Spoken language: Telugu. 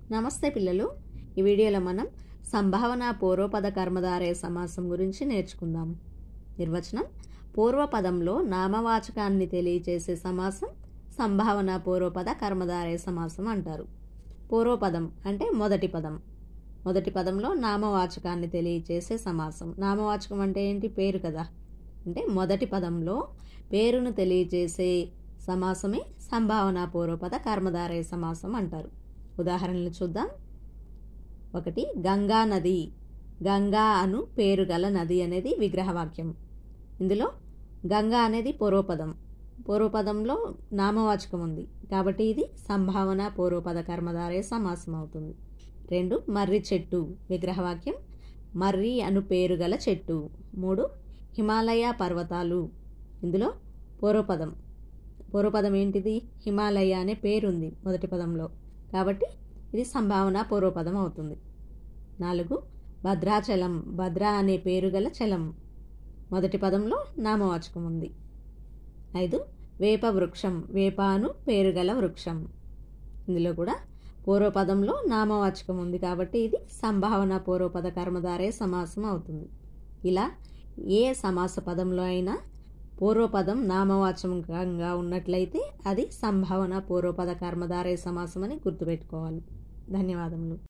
నమస్తే పిల్లలు. ఈ వీడియోలో మనం సంభావన పూర్వపద కర్మధారయ సమాసం గురించి నేర్చుకుందాం. నిర్వచనం: పూర్వపదంలో నామవాచకాన్ని తెలియచేసే సమాసం సంభావన పూర్వపద కర్మధారయ సమాసం అంటారు. పూర్వపదం అంటే మొదటి పదం. మొదటి పదంలో నామవాచకాన్ని తెలియచేసే సమాసం. నామవాచకం అంటే ఏంటి? పేరు కదా. అంటే మొదటి పదంలో పేరును తెలియచేసే సమాసమే సంభావన పూర్వపద కర్మధారయ సమాసం అంటారు. ఉదాహరణలు చూద్దాం. 1. గంగా నది. గంగా అను పేరు గల నది అనేది విగ్రహవాక్యం. ఇందులో గంగా అనేది పూర్వపదం. పూర్వపదంలో నామవాచకం ఉంది కాబట్టి ఇది సంభావన పూర్వపద కర్మధారయ సమాసం అవుతుంది. 2. మర్రి చెట్టు. విగ్రహవాక్యం. మర్రి అను పేరు గల చెట్టు. 3. హిమాలయ పర్వతాలు. ఇందులో పూర్వపదం ఏంటిది? హిమాలయ అనే పేరుంది మొదటి పదంలో కాబట్టి ఇది సంభావన పూర్వపదం అవుతుంది. 4. భద్రాచలం. భద్ర అనే పేరు గల చలం. మొదటి పదంలో నామవాచకం ఉంది. 5. వేప వృక్షం. వేప అను పేరు గల వృక్షం. ఇందులో కూడా పూర్వపదంలో నామవాచకం ఉంది కాబట్టి ఇది సంభావన పూర్వపద కర్మధారయ సమాసం అవుతుంది. ఇలా ఏ సమాస పదంలో అయినా పూర్వపదం నామవాచకంగా ఉన్నట్లయితే అది సంభావన పూర్వపద కర్మధారయ సమాసం అని గుర్తుపెట్టుకోవాలి. ధన్యవాదములు.